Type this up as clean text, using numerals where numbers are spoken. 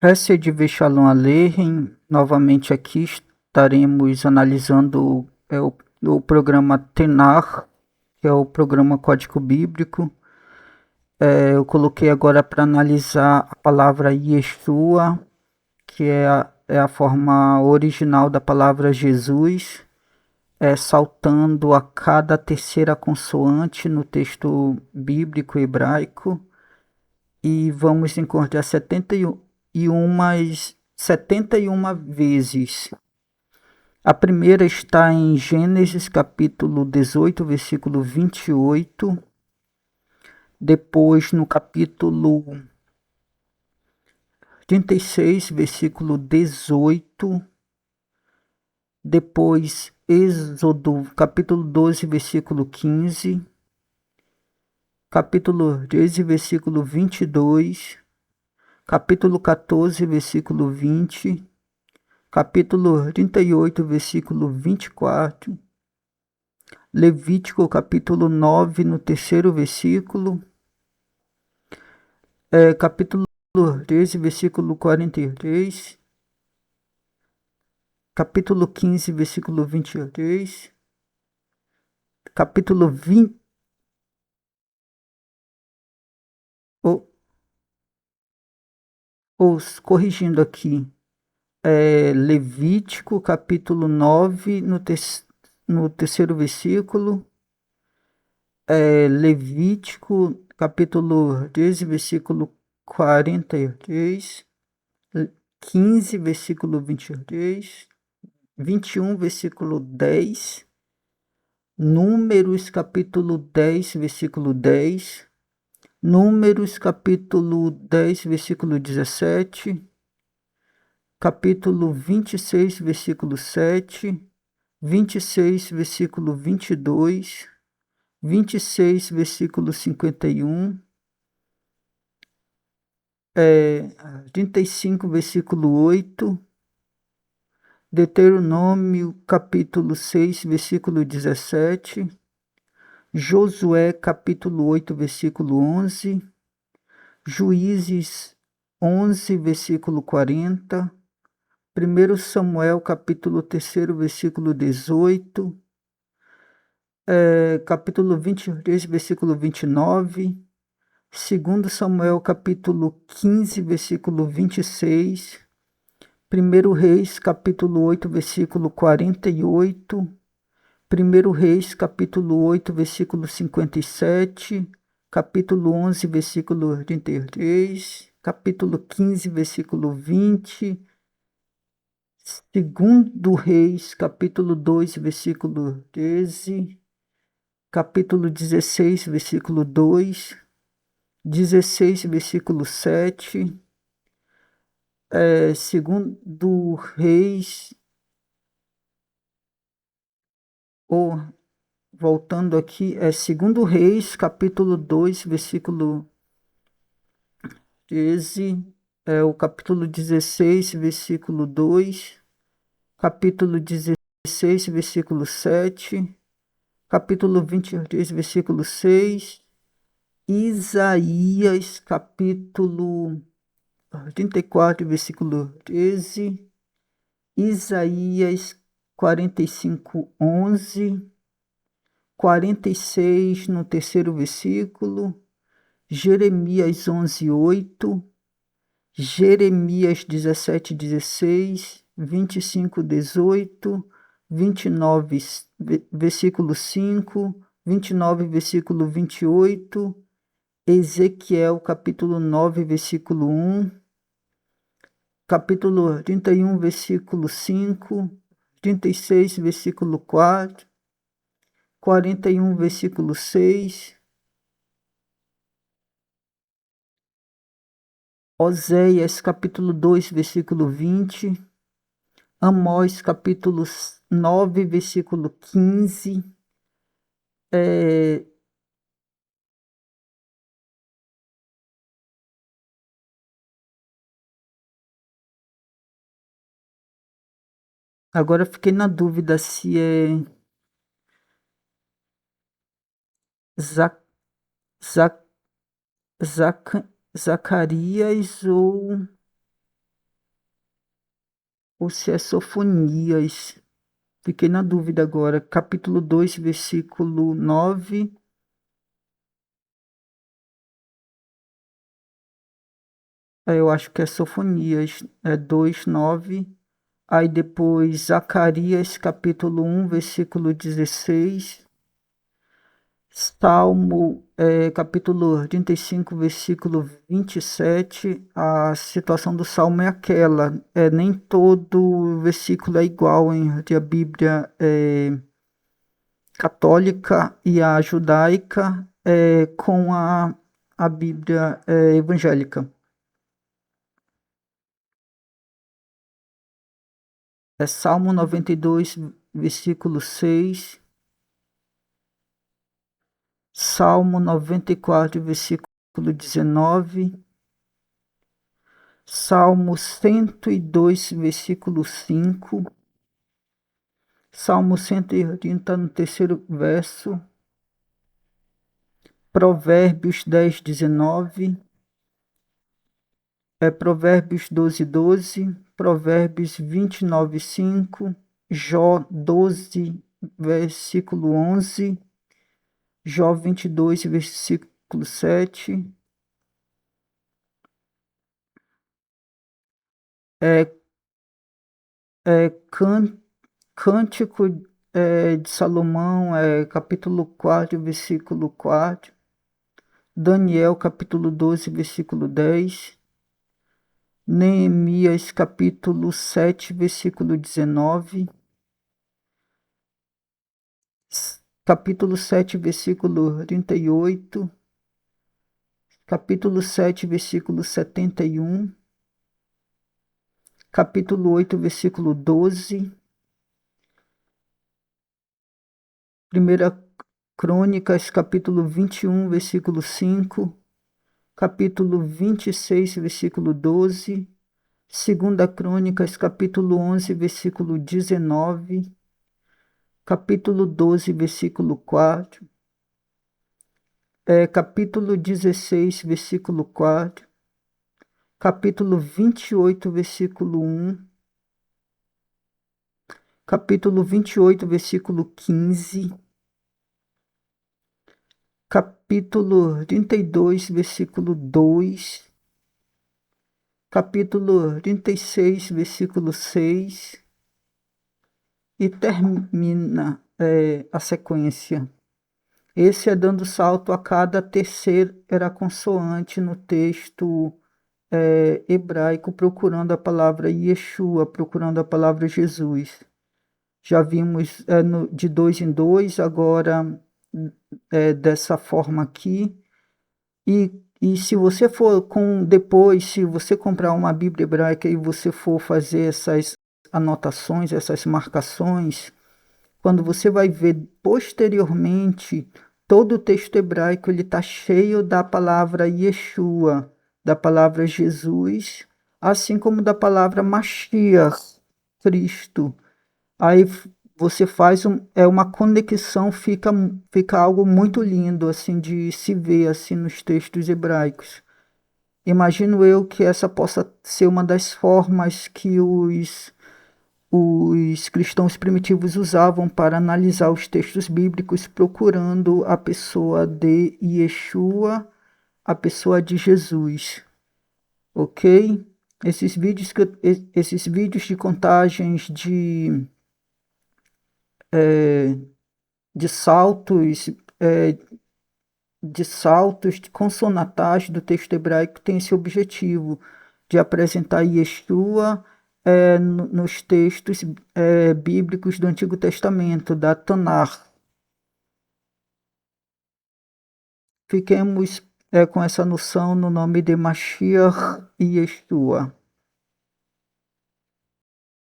Hesed de Shalom Aleichem, novamente aqui estaremos analisando o programa Tenar, que é o programa Código Bíblico. Eu coloquei agora para analisar a palavra Yeshua, que é a forma original da palavra Jesus, saltando a cada terceira consoante no texto bíblico hebraico. E vamos encontrar 71 vezes. A primeira está em Gênesis capítulo 18, versículo 28. Depois no capítulo 36, versículo 18. Depois Êxodo capítulo 12, versículo 15. Capítulo 13, versículo 22. Capítulo 14, versículo 20. Capítulo 38, versículo 24, Levítico, capítulo 9, no terceiro versículo, capítulo 13, versículo 43, capítulo 15, versículo 23, capítulo 20, ou, corrigindo aqui, Levítico, capítulo 9, no terceiro versículo, Levítico, capítulo 13, versículo 43, 15, versículo 23, 21, versículo 10, Números, capítulo 10, versículo 10, Números, capítulo 10, versículo 17, capítulo 26, versículo 7, 26, versículo 22, 26, versículo 51, 35, versículo 8, Deuteronômio, capítulo 6, versículo 17, Josué, capítulo 8, versículo 11, Juízes 11, versículo 40, 1 Samuel, capítulo 3, versículo 18, capítulo 23, versículo 29, 2 Samuel, capítulo 15, versículo 26, 1 Reis, capítulo 8, versículo 48, 1 Reis, capítulo 8, versículo 57, capítulo 11, versículo 33, capítulo 15, versículo 20, segundo Reis, capítulo 2, versículo 13, capítulo 16, versículo 2, 16, versículo 7, segundo Reis, ou voltando aqui, segundo Reis, capítulo 2, versículo 13, o capítulo 16, versículo 2, capítulo 16, versículo 7, capítulo 23, versículo 6, Isaías, capítulo 34, versículo 13, Isaías 45, 11, 46 no terceiro versículo, Jeremias 11, 8, Jeremias 17, 16, 25, 18, 29, versículo 5, 29, versículo 28, Ezequiel, capítulo 9, versículo 1, capítulo 31, versículo 5, 36, versículo 4, 41, versículo 6, Oséias, capítulo 2, versículo 20, Amós, capítulo 9, versículo 15, é, agora eu fiquei na dúvida se é Za, Za, Zaca- Zacarias ou. ou se é Sofonias. Fiquei na dúvida agora. Capítulo 2, versículo 9. Eu acho que é Sofonias, é 2, 9. Aí depois Zacarias, capítulo 1, versículo 16. Salmo, capítulo 35, versículo 27. A situação do Salmo é aquela. Nem todo versículo é igual entre a Bíblia católica e a judaica com a Bíblia evangélica. É Salmo 92, versículo 6. Salmo 94, versículo 19. Salmo 102, versículo 5. Salmo 130, no terceiro verso. Provérbios 10, 19. Provérbios 12, 12. Provérbios 29, 5. Jó 12, versículo 11. Jó 22, versículo 7. É, Cântico de Salomão, capítulo 4, versículo 4. Daniel, capítulo 12, versículo 10. Neemias, capítulo 7, versículo 19. Capítulo 7, versículo 38. Capítulo 7, versículo 71. Capítulo 8, versículo 12. Primeira Crônicas, capítulo 21, versículo 5. Capítulo 26, versículo 12. Segunda Crônicas, capítulo 11, versículo 19. Capítulo 12, versículo 4. Capítulo 16, versículo 4. Capítulo 28, versículo 1. Capítulo 28, versículo 15. Capítulo 32, versículo 2. Capítulo 36, versículo 6. E termina a sequência. Esse é dando salto a cada terceira consoante no texto hebraico, procurando a palavra Yeshua, procurando a palavra Jesus. Já vimos de dois em dois, agora dessa forma aqui. E se você for depois, se você comprar uma Bíblia hebraica e você for fazer essas anotações, essas marcações, quando você vai ver posteriormente, todo o texto hebraico ele está cheio da palavra Yeshua, da palavra Jesus, assim como da palavra Mashiach, Cristo. Aí você faz uma conexão, fica algo muito lindo assim de se ver assim nos textos hebraicos. Imagino eu que essa possa ser uma das formas que os cristãos primitivos usavam para analisar os textos bíblicos, procurando a pessoa de Yeshua, a pessoa de Jesus, ok? Esses vídeos de contagens de saltos, de consonantais do texto hebraico têm esse objetivo de apresentar Yeshua nos textos bíblicos do Antigo Testamento, da Tanakh. Fiquemos com essa noção no nome de Mashiach e Yeshua.